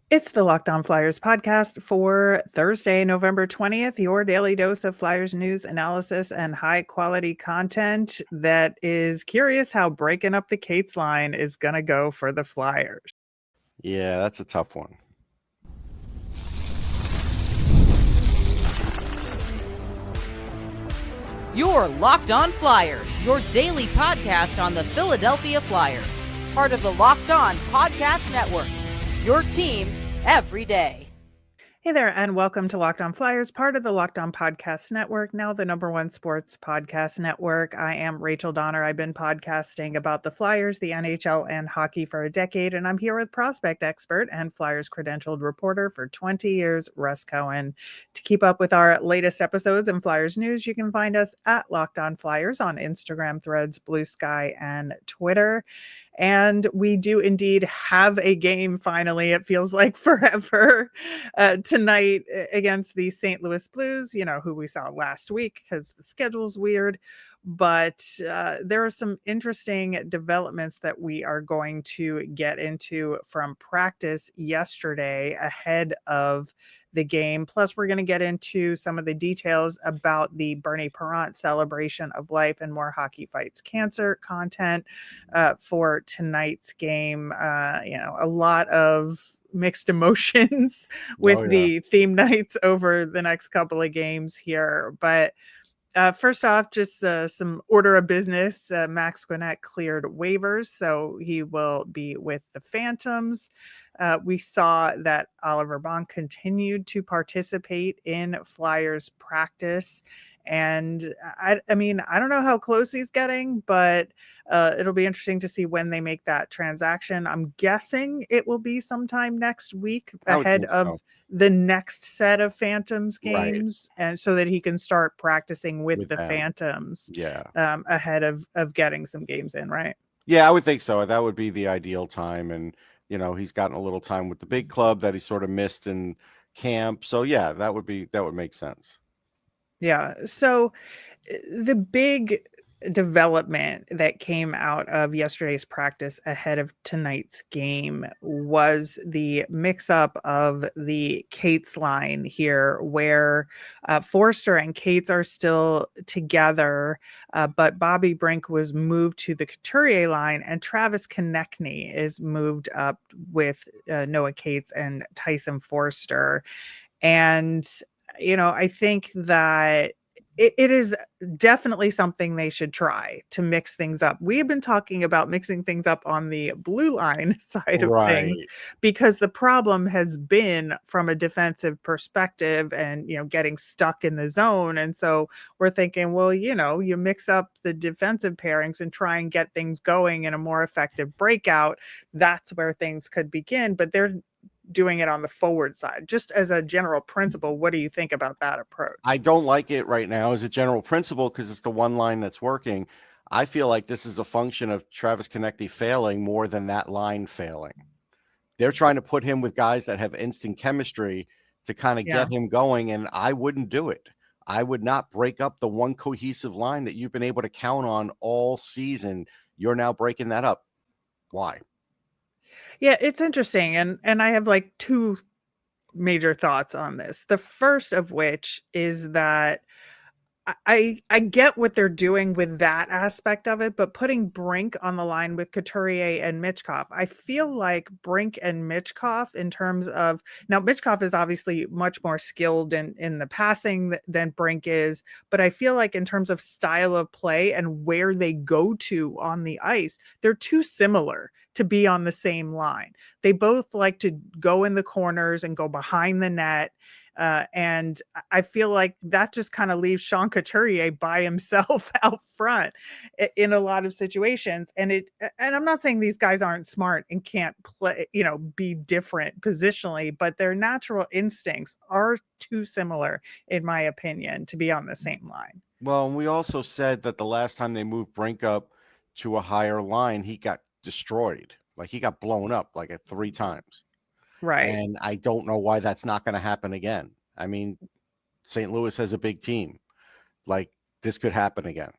It's the Locked On Flyers podcast for Thursday, November 20th, your daily dose of Flyers news, analysis, and high quality content that is curious how breaking up the Kates line is going to go for the Flyers. Yeah, that's a tough one. Your Locked On Flyers, your daily podcast on the Philadelphia Flyers. Part of the Locked On Podcast Network. Your team every day. Hey there, and welcome to Locked On Flyers, part of the Locked On Podcast Network, now the #1 sports podcast network. I am Rachel Donner. I've been podcasting about the Flyers, the NHL, and hockey for a decade, and I'm here with prospect expert and Flyers credentialed reporter for 20 years, Russ Cohen. To keep up with our latest episodes and Flyers news, you can find us at Locked On Flyers on Instagram, Threads, Blue Sky, and Twitter. And we do indeed have a game finally. It feels like forever tonight against the St. Louis Blues, who we saw last week because the schedule's weird. But there are some interesting developments that we are going to get into from practice yesterday ahead of the game. Plus, we're going to get into some of the details about the Bernie Parent celebration of life and more Hockey Fights Cancer content for tonight's game. A lot of mixed emotions with the theme nights over the next couple of games here. But first off, just some order of business. Max Gwinnett cleared waivers, so he will be with the Phantoms. We saw that Oliver Bonk continued to participate in Flyers practice. And I don't know how close he's getting, but it'll be interesting to see when they make that transaction. I'm guessing it will be sometime next week ahead of the next set of Phantoms games, and so that he can start practicing with the them. Phantoms Yeah. Ahead of getting some games in, right? Yeah, I would think so. That would be the ideal time. And, he's gotten a little time with the big club that he sort of missed in camp. So, yeah, that would make sense. Yeah. So the big development that came out of yesterday's practice ahead of tonight's game was the mix-up of the Cates line here, where Forster and Cates are still together, but Bobby Brink was moved to the Couturier line, and Travis Konechny is moved up with Noah Cates and Tyson Forster. And I think that it is definitely something they should try to mix things up. We have been talking about mixing things up on the blue line side of things because the problem has been from a defensive perspective and, getting stuck in the zone. And so we're thinking, well, you mix up the defensive pairings and try and get things going in a more effective breakout. That's where things could begin. But they're doing it on the forward side. Just as a general principle, what do you think about that approach? I don't like it right now as a general principle because it's the one line that's working. I feel like this is a function of Travis Konechny failing more than that line failing. They're trying to put him with guys that have instant chemistry to kind of get him going, and I wouldn't do it. I would not break up the one cohesive line that you've been able to count on all season. You're now breaking that up. Why? Yeah, it's interesting. And I have like two major thoughts on this. The first of which is that I get what they're doing with that aspect of it, but putting Brink on the line with Couturier and Michkov, I feel like Brink and Michkov in terms of now Michkov is obviously much more skilled in the passing than Brink is, but I feel like in terms of style of play and where they go to on the ice, they're too similar to be on the same line. They both like to go in the corners and go behind the net. And I feel like that just kind of leaves Sean Couturier by himself out front in a lot of situations. And I'm not saying these guys aren't smart and can't play, be different positionally, but their natural instincts are too similar, in my opinion, to be on the same line. Well, we also said that the last time they moved Brink up to a higher line, he got destroyed. Like he got blown up like 3 times. Right. And I don't know why that's not going to happen again. I mean, St. Louis has a big team. Like this could happen again.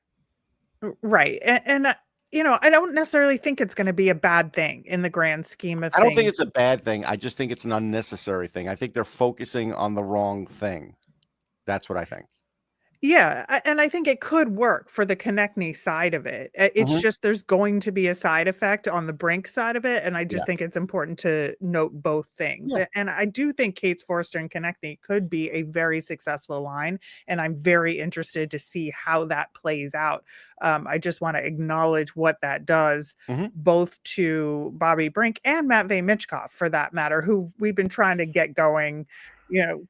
Right. And I don't necessarily think it's going to be a bad thing in the grand scheme of I don't think things. it's a bad thing. I just think it's an unnecessary thing. I think they're focusing on the wrong thing. That's what I think. Yeah, and I think it could work for the Konechny side of it. It's Mhm. just there's going to be a side effect on the Brink side of it, and I Yeah. just think it's important to note both things. Yeah. And I do think Kate's Forster and Konechny could be a very successful line, and I'm very interested to see how that plays out. I just want to acknowledge what that does Mhm. both to Bobby Brink and Matvey Michkov, for that matter, who we've been trying to get going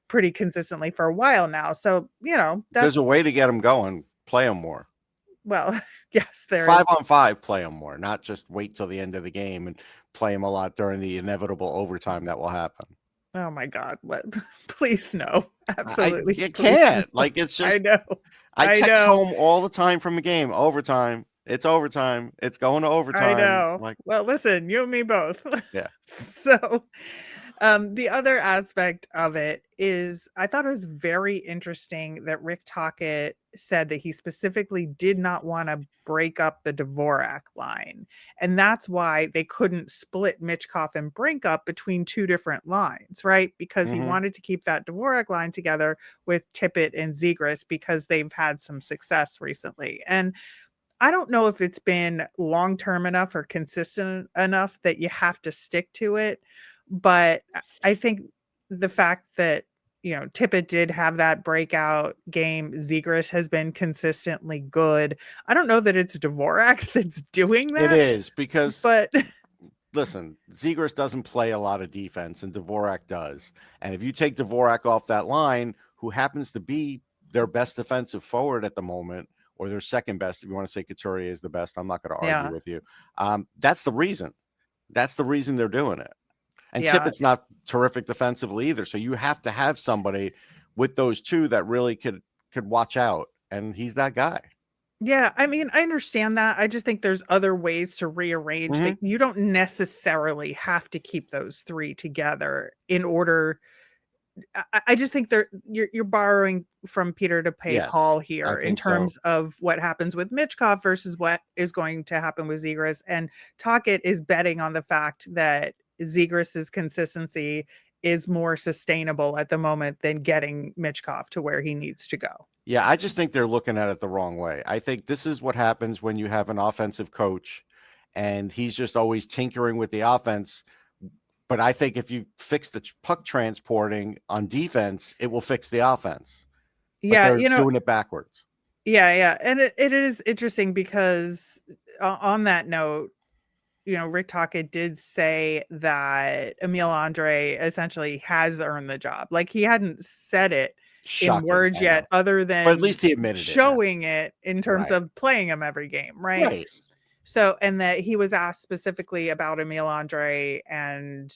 pretty consistently for a while now. So, There's that's a way to get them going. Play them more. well, yes, there is. 5-on-5, play them more, not just wait till the end of the game and play them a lot during the inevitable overtime that will happen. Oh my God. What? Please no. I Absolutely. you Please no. can't. Like, it's I just know. I I text know. home all the time from a game, overtime. It's overtime. It's going to I overtime. know. Like, Well, listen, you and me both. yeah. So, the other aspect of it is I thought it was very interesting that Rick Tocchet said that he specifically did not want to break up the Dvorak line. And that's why they couldn't split Mitchkoff and Brink up between two different lines, right? Because he Mhm. wanted to keep that Dvorak line together with Tippett and Zegras because they've had some success recently. And I don't know if it's been long-term enough or consistent enough that you have to stick to it, but I think the fact that, Tippett did have that breakout game, Zegras has been consistently good. I don't know that it's Dvorak that's doing It that, is because but listen, Zegras doesn't play a lot of defense, and Dvorak does. And if you take Dvorak off that line, who happens to be their best defensive forward at the moment, or their second best, if you want to say Couturier is the best, I'm not going to argue yeah, with you. That's the reason. That's the reason they're doing it. And yeah, Tippett's not terrific defensively either. So you have to have somebody with those two that really could watch out. And he's that guy. yeah. I mean, I understand that. I just think there's other ways to rearrange that. Mhm. You don't necessarily have to keep those three together in order. I just think you're borrowing from Peter to pay Yes, Paul I here in think so. terms of what happens with Mitchkov versus what is going to happen with Zegras. And Tocchet is betting on the fact that Zegras's consistency is more sustainable at the moment than getting Mitchkov to where he needs to go. Yeah, I just think they're looking at it the wrong way. I think this is what happens when you have an offensive coach and he's just always tinkering with the offense. But I think if you fix the puck transporting on defense, it will fix the offense. But Yeah, they're doing it backwards. yeah. And it is interesting because on that note, Rick Tocchet did say that Emil Andre essentially has earned the job. Like he hadn't said it in Shocking, words I know. yet, other But at than least he admitted it now. showing it in terms Right. of playing him every game, right? Right. So, and that he was asked specifically about Emil Andre and,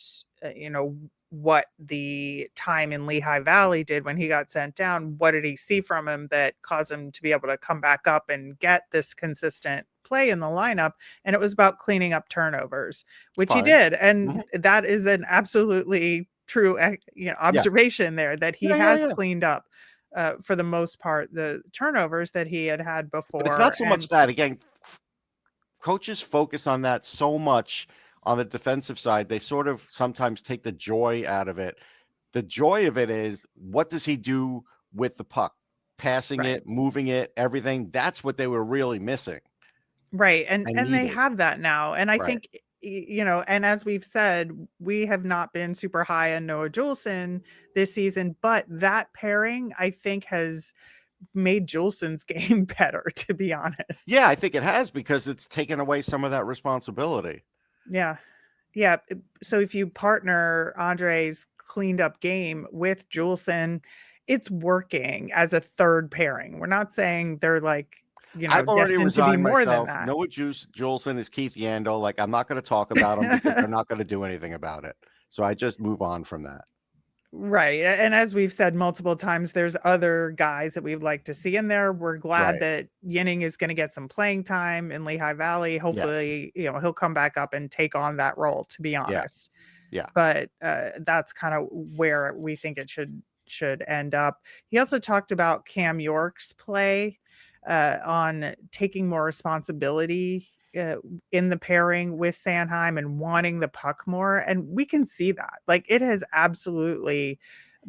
what the time in Lehigh Valley did when he got sent down. What did he see from him that caused him to be able to come back up and get this consistent play in the lineup? And it was about cleaning up turnovers, which he Fine. did. Mhm. And that is an absolutely true, Yeah. observation there that he has Yeah. cleaned up for the most part, the turnovers that he had But it's not before. so much And that. Again, coaches focus on that so much on the defensive side. They sort of sometimes take the joy out of it. The joy of it is, what does he do with the puck? Passing right. it, moving it, everything. That's what they were really missing Right, and and and they needed. have that now, and I Right. think, and as we've said, we have not been super high on Noah Juleson this season, but that pairing, I think, has made Juleson's game better, to be honest. Yeah, I think it has, because it's taken away some of that responsibility. Yeah. Yeah, so if you partner Andre's cleaned up game with Juleson, it's working as a third pairing. We're not saying they're like, I've already destined to be resigned more than myself. that. Noah Juleson is Keith Yandel. Like, I'm not going to talk about him because they're not going to do anything about it. So I just move on from that. Right, and as we've said multiple times, there's other guys that we'd like to see in there. We're glad Right. that Yinning is gonna get some playing time in Lehigh Valley. Yes. Hopefully, he'll come back up and take on that role, to be Yeah. honest. Yeah. But, that's kinda where we think it should end up. He also talked about Cam York's play, on taking more responsibility in the pairing with Sanheim and wanting the puck more. And we can see that. Like, it has absolutely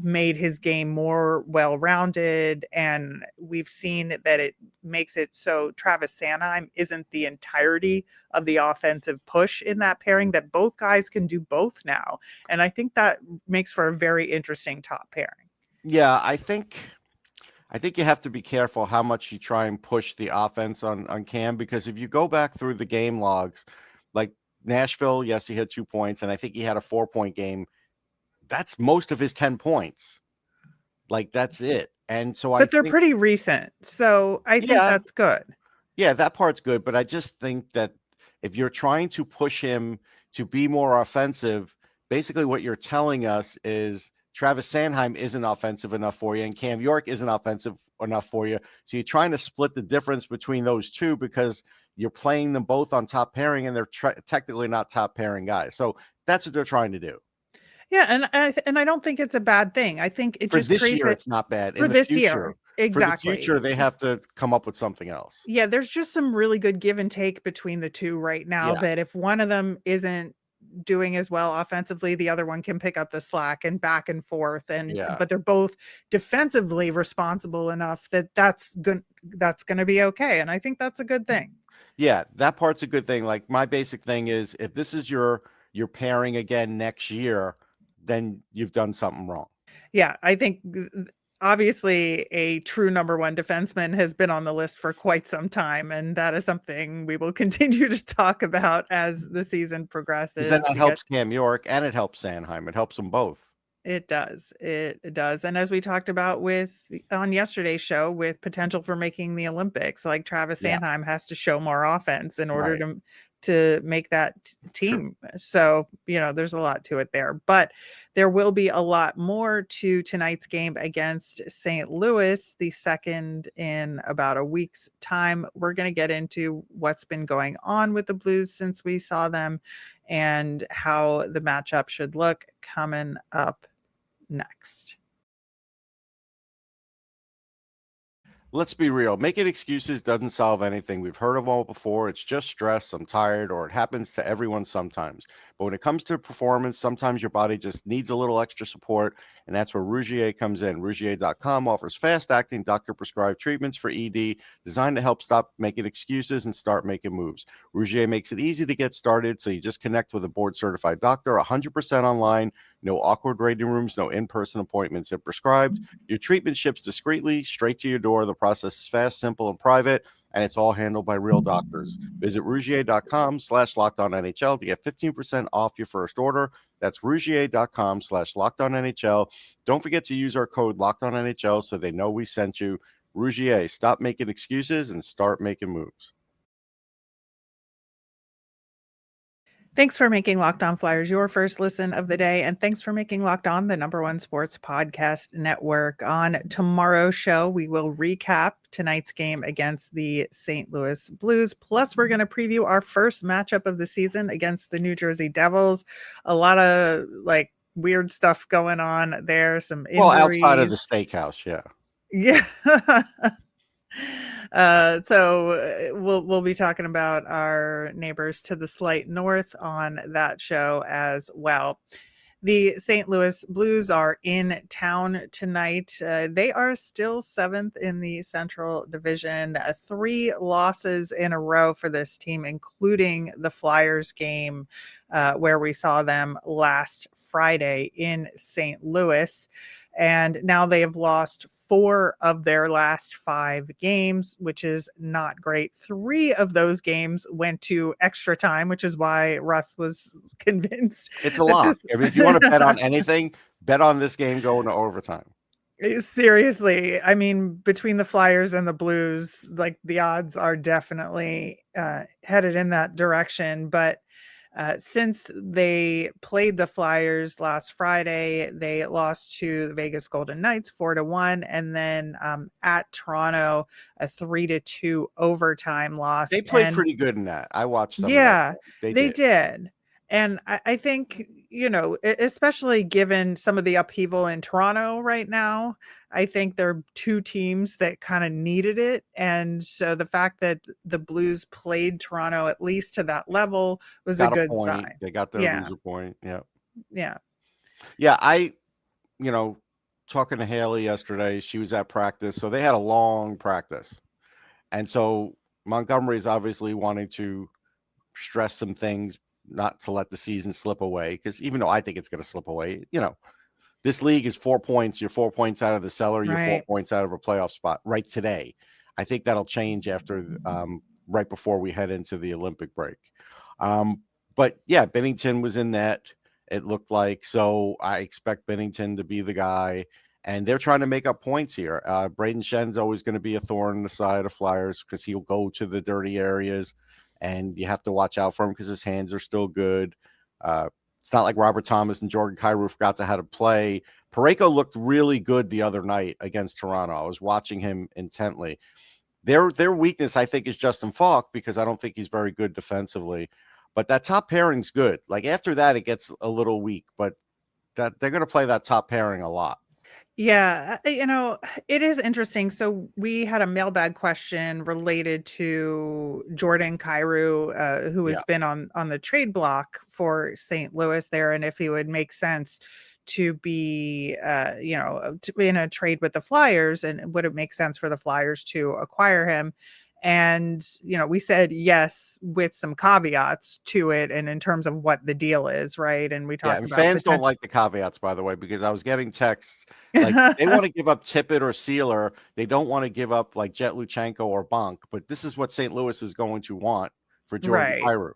made his game more well-rounded, and we've seen that it makes it so Travis Sanheim isn't the entirety of the offensive push in that pairing, that both guys can do both now. And I think that makes for a very interesting top pairing. Yeah, I think you have to be careful how much you try and push the offense on Cam, because if you go back through the game logs, like Nashville, yes, he had 2 points, and I think he had a 4-point game. That's most of his 10 points. Like, that's it. And so But they're pretty recent, so I think that's good. Yeah, that part's good, but I just think that if you're trying to push him to be more offensive, basically what you're telling us is Travis Sanheim isn't offensive enough for you and Cam York isn't offensive enough for you. So you're trying to split the difference between those two because you're playing them both on top pairing, and they're technically not top pairing guys. So that's what they're trying to do. Yeah, and I don't think it's a bad thing. I think it For just this creates year, it's not bad. for In the this future, year. Exactly. For the future, they have to come up with something else. Yeah, there's just some really good give and take between the two right now, Yeah. that if one of them isn't doing as well offensively, the other one can pick up the slack and back and forth. And Yeah. but they're both defensively responsible enough that that's going to be okay. And I think that's a good thing. Yeah, that part's a good thing. Like, my basic thing is, if this is your pairing again next year, then you've done something wrong. Yeah, I think obviously a true number one defenseman has been on the list for quite some time, and that is something we will continue to talk about as the season progresses. Because then that helps Cam York and it helps Sanheim. It helps them both. It does. It does. And as we talked about on yesterday's show, with potential for making the Olympics, like Travis Sanheim has to show more offense in order to make that team. True. So, there's a lot to it there, but there will be a lot more to tonight's game against St. Louis, the second in about a week's time. We're going to get into what's been going on with the Blues since we saw them and how the matchup should look coming up next. Let's be real. Making excuses doesn't solve anything. We've heard of all before. It's just stress. I'm tired, or it happens to everyone sometimes. But when it comes to performance, sometimes your body just needs a little extra support, and that's where Rugiet comes in. Rugiet.com offers fast-acting, doctor-prescribed treatments for ED designed to help stop making excuses and start making moves. Rugiet makes it easy to get started, so you just connect with a board-certified doctor, 100% online, no awkward waiting rooms, no in-person appointments. If prescribed, your treatment ships discreetly straight to your door. The process is fast, simple, and private, and it's all handled by real doctors. Visit Rugiet.com/LockedOnNHL to get 15% off your first order. That's Rugiet.com/LockedOnNHL. Don't forget to use our code LockedOnNHL so they know we sent you. Rugiet, stop making excuses and start making moves. Thanks for making Locked On Flyers your first listen of the day, and thanks for making Locked On the number one sports podcast network. On tomorrow's show, we will recap tonight's game against the St. Louis Blues. Plus, we're going to preview our first matchup of the season against the New Jersey Devils. A lot of weird stuff going on there. Some injuries. Well, outside of the steakhouse, yeah. Yeah. So we'll be talking about our neighbors to the slight north on that show as well. The St. Louis Blues are in town tonight. They are still 7th in the Central Division. 3 losses in a row for this team, including the Flyers game where we saw them last Friday in St. Louis. And now they have lost 4 of their last 5 games, which is not great. 3 of those games went to extra time, which is why Russ was convinced. It's a lot. I mean, if you want to bet on anything, bet on this game going to overtime. Seriously, I mean, between the Flyers and the Blues, the odds are definitely headed in that direction. But since they played the Flyers last Friday, they lost to the Vegas Golden Knights 4-1, and then at Toronto, a 3-2 overtime loss. They played pretty good in that. I watched them. Yeah, they did. And I think, especially given some of the upheaval in Toronto right now, I think there are two teams that kind of needed it. And so the fact that the Blues played Toronto at least to that level was a Got a good point. sign. They got their Yeah. loser point. Yeah. Yeah. Yeah. You know, talking to Haley yesterday, she was at practice. So they had a long practice. And so Montgomery's obviously wanting to stress some things, not to let the season slip away. Because even though I think it's going to slip away, this league is 4 points. You're 4 points out of the cellar. You're 4 Right. points out of a playoff spot right today. I think that'll change after right before we head into the Olympic break. But yeah, Bennington was in net. It looked like, so I expect Bennington to be the guy. And they're trying to make up points here. Braden Shen's always going to be a thorn in the side of Flyers because he'll go to the dirty areas, and you have to watch out for him because his hands are still good. It's not like Robert Thomas and Jordan Kyrou forgot how to play. Parayko looked really good the other night against Toronto. I was watching him intently. Their weakness, I think, is Justin Falk because I don't think he's very good defensively. But that top pairing's good. Like after that, it gets a little weak. But that they're going to play that top pairing a lot. Yeah, it is interesting. So we had a mailbag question related to Jordan Kyrou, who has been on the trade block for St. Louis there, and if he would make sense to be, to be in a trade with the Flyers, and would it make sense for the Flyers to acquire him? And, we said yes, with some caveats to it. And in terms of what the deal is. Right. And we talked and about fans don't like the caveats, by the way, because I was getting texts like they want to give up Tippett or Sealer. They don't want to give up like Jet Luchenko or Bonk, but this is what St. Louis is going to want for Jordan Kyrou.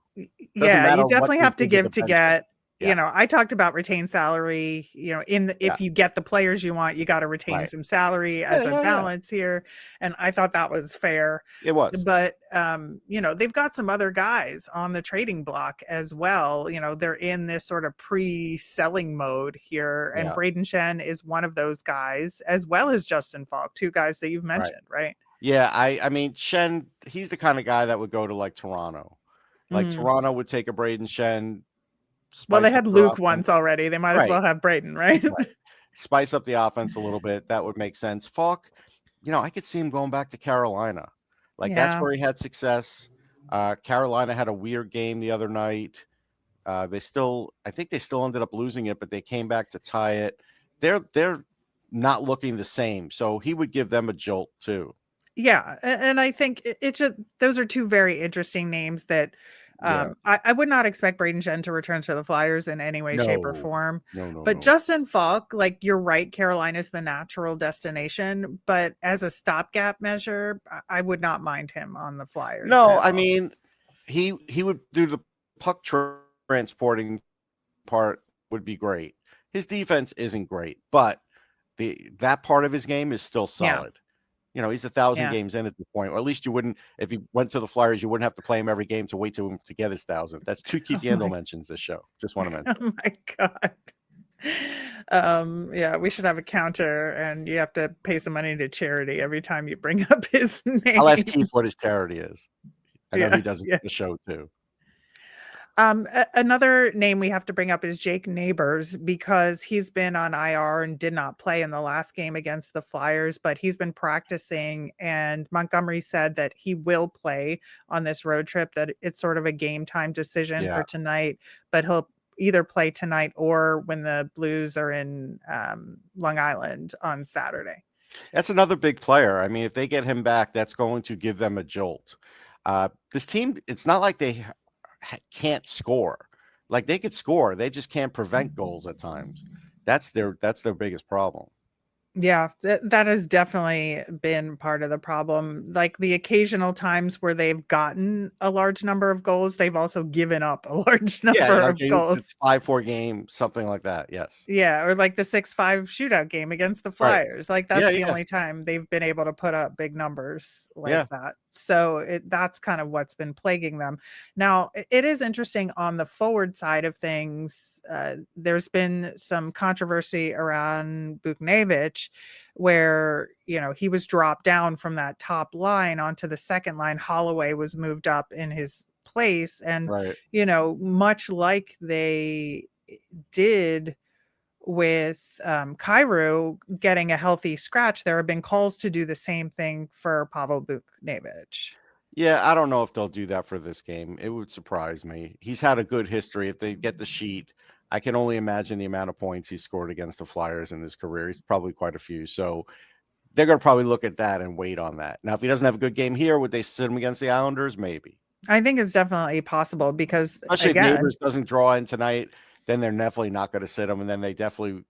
Yeah, you definitely have to give to get. Yeah. I talked about retained salary, if you get the players you want, you got to retain some salary as a balance here. And I thought that was fair. It was. But, they've got some other guys on the trading block as well. They're in this sort of pre-selling mode here. And Braden Shen is one of those guys, as well as Justin Falk, two guys that you've mentioned, right? Yeah, I mean, Shen, he's the kind of guy that would go to like Toronto. Like Toronto would take a Braden Shen. Well, they had Luke once already. They might as well have Braden, right? Spice up the offense a little bit. That would make sense. Falk, I could see him going back to Carolina. Like that's where he had success. Carolina had a weird game the other night. I think they still ended up losing it, but they came back to tie it. They're not looking the same. So he would give them a jolt too. Yeah. And I think it's just, those are two very interesting names that I would not expect Braden Shen to return to the Flyers in any way, shape, or form. But Justin Falk, like you're right, Carolina's the natural destination. But as a stopgap measure, I would not mind him on the Flyers. No, I mean, he would do the puck transporting part would be great. His defense isn't great, but that part of his game is still solid. He's 1,000 games in at this point, or at least you wouldn't, if he went to the Flyers, you wouldn't have to play him every game to wait to get his 1,000. That's 2 Keith Yandel mentions this show. Just want to mention. Oh my God. We should have a counter, and you have to pay some money to charity every time you bring up his name. I'll ask Keith what his charity is. I know he does the show too. Another name we have to bring up is Jake Neighbors, because he's been on IR and did not play in the last game against the Flyers, but he's been practicing, and Montgomery said that he will play on this road trip, that it's sort of a game time decision for tonight, but he'll either play tonight or when the Blues are in Long Island on Saturday. That's another big player. I mean, if they get him back, that's going to give them a jolt. This team, it's not like they can't score. Like they could score, they just can't prevent goals at times. That's their biggest problem. Yeah, that has definitely been part of the problem. Like the occasional times where they've gotten a large number of goals, they've also given up a large number of goals. It's 5-4 game, something like that. Yes. Yeah, or like the 6-5 shootout game against the Flyers. Like that's the only time they've been able to put up big numbers like that. So that's kind of what's been plaguing them. Now, it is interesting on the forward side of things. There's been some controversy around Buchnevich, where he was dropped down from that top line onto the second line. Holloway was moved up in his place, and much like they did with Cairo getting a healthy scratch, there have been calls to do the same thing for Pavel Buchnevich. Yeah, I don't know if they'll do that for this game. It would surprise me. He's had a good history. If they get the sheet, I can only imagine the amount of points he scored against the Flyers in his career. He's probably quite a few. So they're going to probably look at that and wait on that. Now, if he doesn't have a good game here, would they sit him against the Islanders? Maybe. I think it's definitely possible because, Especially again, if Neighbors doesn't draw in tonight, then they're definitely not going to sit him. And then they definitely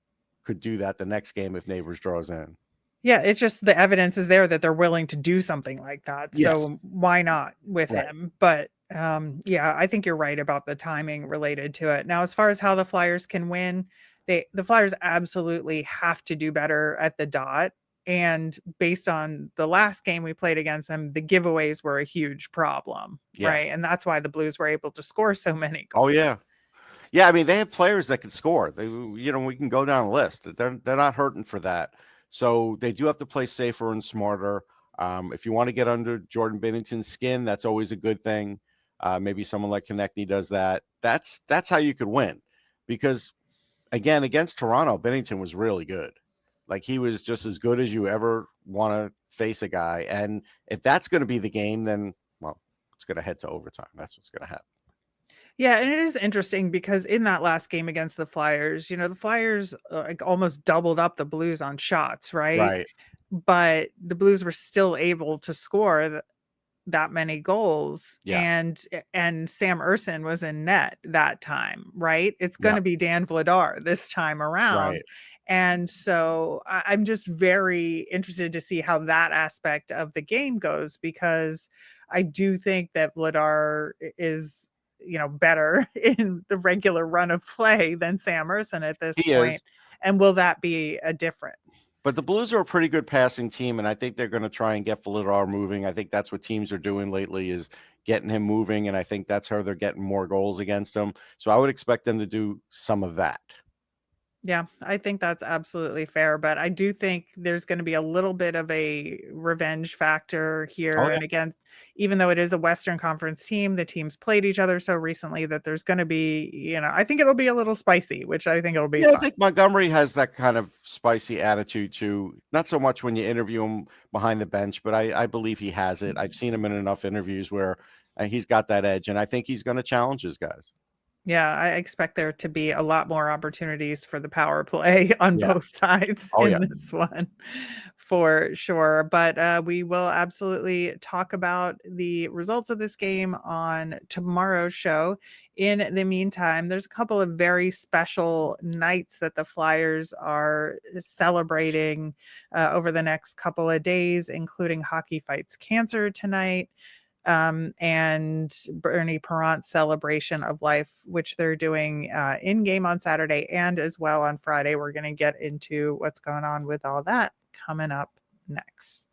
could do that the next game if Neighbors draws in. Yeah, it's just the evidence is there that they're willing to do something like that. Yes. So why not with him? But yeah, I think you're right about the timing related to it. Now, as far as how the Flyers can win, the Flyers absolutely have to do better at the dot. And based on the last game we played against them, the giveaways were a huge problem, right? And that's why the Blues were able to score so many goals. Oh, yeah. Yeah, I mean, they have players that can score. They, we can go down a list. They're not hurting for that. So they do have to play safer and smarter. If you want to get under Jordan Binnington's skin, that's always a good thing. Maybe someone like Konechny does that. That's how you could win. Because, again, against Toronto, Binnington was really good. Like, he was just as good as you ever want to face a guy. And if that's going to be the game, then, well, it's going to head to overtime. That's what's going to happen. Yeah, and it is interesting because in that last game against the Flyers, the Flyers like almost doubled up the Blues on shots, right? Right. But the Blues were still able to score that many goals. Yeah. And Sam Ersson was in net that time, right? It's going to be Dan Vladar this time around. Right. And so I'm just very interested to see how that aspect of the game goes, because I do think that Vladar is, better in the regular run of play than Sam Ersson at this point. Is. And will that be a difference? But the Blues are a pretty good passing team, and I think they're going to try and get Vladar moving. I think that's what teams are doing lately, is getting him moving, and I think that's how they're getting more goals against him. So I would expect them to do some of that. Yeah, I think that's absolutely fair, but I do think there's going to be a little bit of a revenge factor here. Oh, yeah. And again, even though it is a Western Conference team, the teams played each other so recently that there's going to be, I think it'll be a little spicy, which I think it'll be fun. I think Montgomery has that kind of spicy attitude too. Not so much when you interview him behind the bench, but I believe he has it. I've seen him in enough interviews where he's got that edge, and I think he's going to challenge his guys. Yeah, I expect there to be a lot more opportunities for the power play on both sides this one, for sure. But we will absolutely talk about the results of this game on tomorrow's show. In the meantime, there's a couple of very special nights that the Flyers are celebrating over the next couple of days, including Hockey Fights Cancer tonight. And Bernie Parent's celebration of life, which they're doing in game on Saturday and as well on Friday. We're going to get into what's going on with all that coming up next.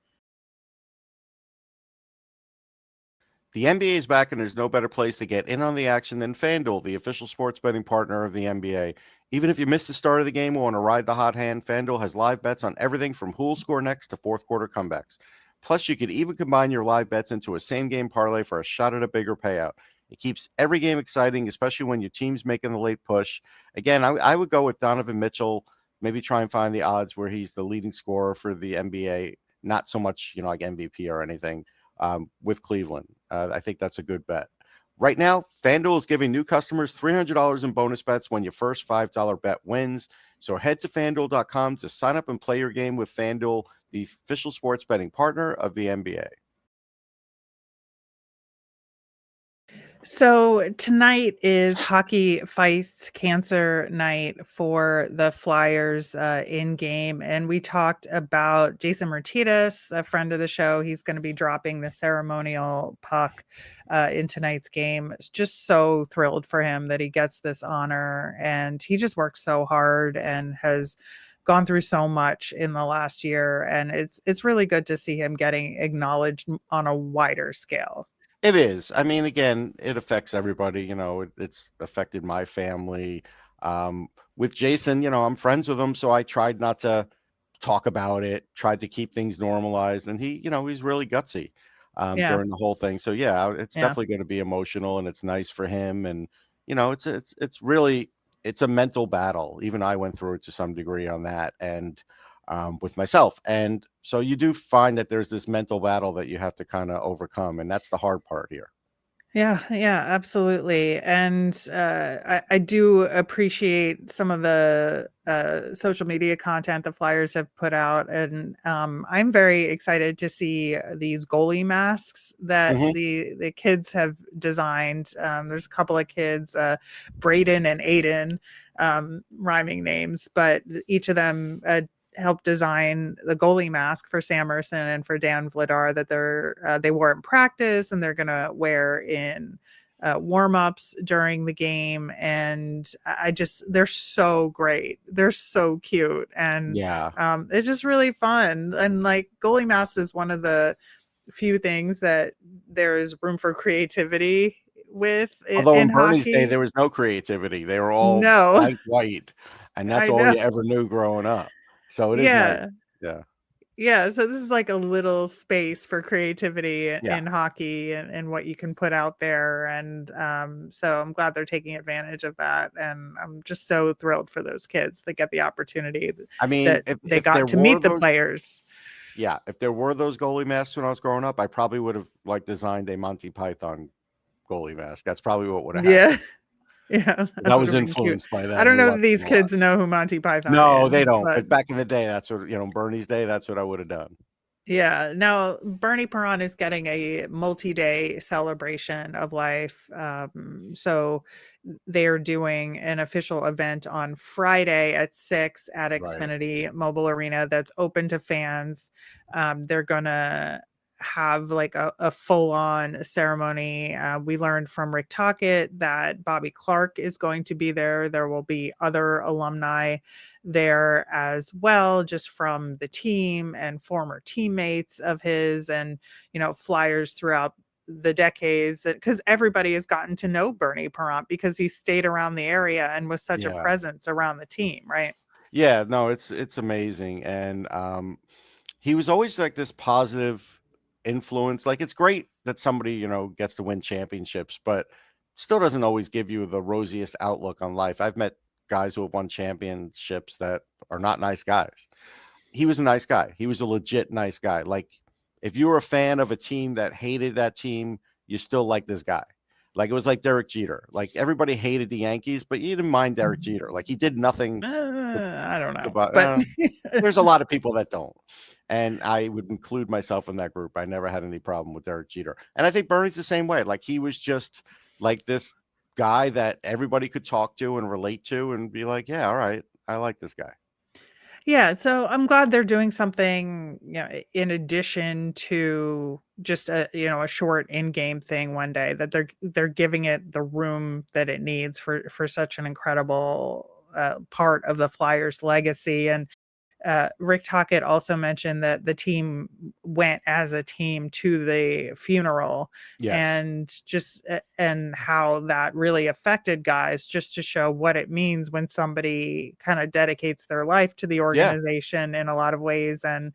The NBA is back, and there's no better place to get in on the action than FanDuel, the official sports betting partner of the NBA. Even if you missed the start of the game or want to ride the hot hand, FanDuel has live bets on everything from who'll score next to fourth quarter comebacks. Plus, you could even combine your live bets into a same-game parlay for a shot at a bigger payout. It keeps every game exciting, especially when your team's making the late push. Again, I would go with Donovan Mitchell, maybe try and find the odds where he's the leading scorer for the NBA, not so much, like MVP or anything, with Cleveland. I think that's a good bet. Right now, FanDuel is giving new customers $300 in bonus bets when your first $5 bet wins. So head to FanDuel.com to sign up and play your game with FanDuel, the official sports betting partner of the NBA. So tonight is Hockey Fights Cancer night for the Flyers in game. And we talked about Jason Martinez, a friend of the show. He's going to be dropping the ceremonial puck in tonight's game. Just so thrilled for him that he gets this honor. And he just works so hard and has gone through so much in the last year. And it's really good to see him getting acknowledged on a wider scale. It is. I mean, again, it affects everybody. It's affected my family. With Jason, I'm friends with him, so I tried not to talk about it, tried to keep things normalized. And he, he's really gutsy during the whole thing. So, it's definitely going to be emotional, and it's nice for him. And, it's really it's a mental battle. Even I went through it to some degree on that, and with myself. And so you do find that there's this mental battle that you have to kind of overcome, and that's the hard part here. Yeah, absolutely. And I do appreciate some of the social media content the Flyers have put out. And I'm very excited to see these goalie masks that Mhm. the kids have designed. There's a couple of kids, Braden and Aiden, rhyming names, but each of them helped design the goalie mask for Sam Ersson and for Dan Vladar that they wore in practice and they're gonna wear in warm-ups during the game. And they're so great. They're so cute, and Yeah. it's just really fun. And like goalie masks is one of the few things that there is room for creativity with Although in in Bernie's day, hockey. there was no creativity. They were all No, blank white, and that's I all know. you ever knew growing up. So it is nice. Yeah. Yeah. Yeah, so this is like a little space for creativity Yeah. in hockey and what you can put out there. And so I'm glad they're taking advantage of that. And I'm just so thrilled for those kids that get the opportunity I mean, that they if there got to were meet the those players. yeah, if there were those goalie masks when I was growing up, I probably would have like designed a Monty Python goalie mask. That's probably what would have Yeah. happened. Yeah, I that would was have been cute. influenced by I them. don't We know that watched them these a lot. kids know who Monty Python No, is, they don't. but But back in the day, that's what, Bernie's day, that's what I would have done. yeah. Now, Bernie Perron is getting a multi-day celebration of life. So they're doing an official event on Friday at 6 at Right. Xfinity Mobile Arena that's open to fans. They're gonna have like a full-on ceremony. We learned from Rick Tocchet that Bobby Clark is going to be there. There will be other alumni there as well, just from the team and former teammates of his, and Flyers throughout the decades, because everybody has gotten to know Bernie Parent because he stayed around the area and was such a Yeah. presence around the team, right? Yeah, no, it's amazing. And he was always like this positive influence. Like it's great that somebody, gets to win championships, but still doesn't always give you the rosiest outlook on life. I've met guys who have won championships that are not nice guys. He was a nice guy. He was a legit nice guy. Like if you were a fan of a team that hated that team, you still like this guy. Like it was like Derek Jeter. Like everybody hated the Yankees, but you didn't mind Derek Jeter. Like he did nothing I don't know, about but there's a lot of people that don't. And I would include myself in that group. I never had any problem with Derek Jeter. And I think Bernie's the same way. Like he was just like this guy that everybody could talk to and relate to and be like, yeah, all right, I like this guy. yeah, so I'm glad they're doing something, in addition to just a short in-game thing one day, that they're giving it the room that it needs for such an incredible part of the Flyers legacy. And Rick Tocchet also mentioned that the team went as a team to the funeral, Yes. and and how that really affected guys, just to show what it means when somebody kind of dedicates their life to the Yeah. organization in a lot of ways. And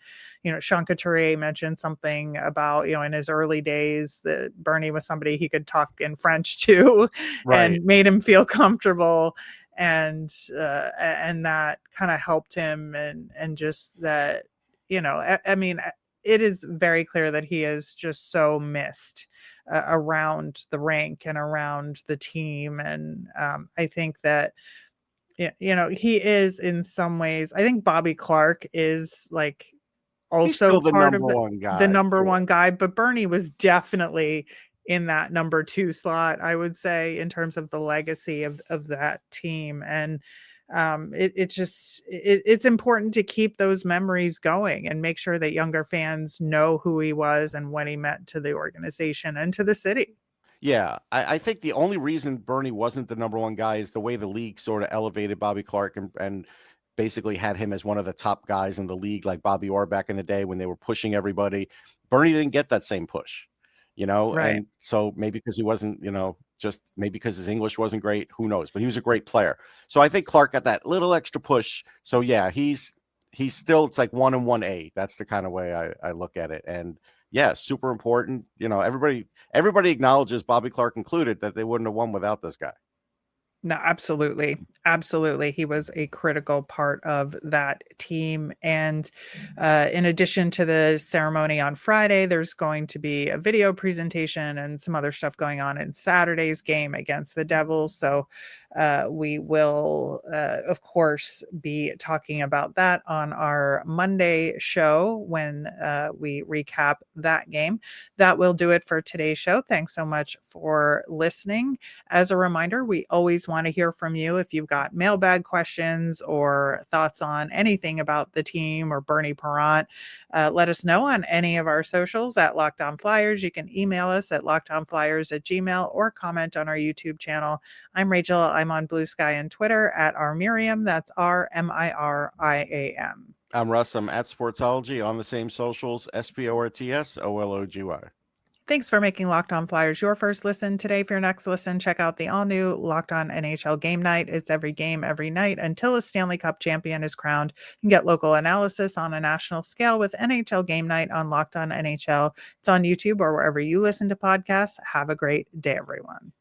Sean Couturier mentioned something about in his early days that Bernie was somebody he could talk in French to Right. and made him feel comfortable, and that kind of helped him. And just that, I mean, it is very clear that he is just so missed around the rink and around the team. And I think that he is, in some ways, I think Bobby Clark is like He's also still the part of number one the guy. number Sure. one guy, but Bernie was definitely in that number 2 slot, I would say, in terms of the legacy of that team. And it's important to keep those memories going and make sure that younger fans know who he was and what he meant to the organization and to the city. Yeah, I think the only reason Bernie wasn't the number one guy is the way the league sort of elevated Bobby Clark and basically had him as one of the top guys in the league, like Bobby Orr back in the day when they were pushing everybody. Bernie didn't get that same push, Right. and so maybe because he wasn't, just maybe because his English wasn't great, who knows? But he was a great player. So I think Clark got that little extra push. So yeah, he's still, it's like 1 and 1A. That's the kind of way I look at it. And yeah, super important. Everybody acknowledges, Bobby Clark included, that they wouldn't have won without this guy. No, absolutely. Absolutely. He was a critical part of that team. And in addition to the ceremony on Friday, there's going to be a video presentation and some other stuff going on in Saturday's game against the Devils. So we will, of course, be talking about that on our Monday show when we recap that game. That will do it for today's show. Thanks so much for listening. As a reminder, we always want to hear from you if you've got mailbag questions or thoughts on anything about the team or Bernie Parent. Let us know on any of our socials at Locked On Flyers. You can email us at lockedonflyers@gmail.com or comment on our YouTube channel. I'm Rachel. I'm on Blue Sky and Twitter at rmiriam. That's RMIRIAM. I'm Russ. I'm at Sportsology on the same socials, SPORTSOLOGY. Thanks for making Locked On Flyers your first listen. Today, for your next listen, check out the all-new Locked On NHL Game Night. It's every game, every night until a Stanley Cup champion is crowned. You can get local analysis on a national scale with NHL Game Night on Locked On NHL. It's on YouTube or wherever you listen to podcasts. Have a great day, everyone.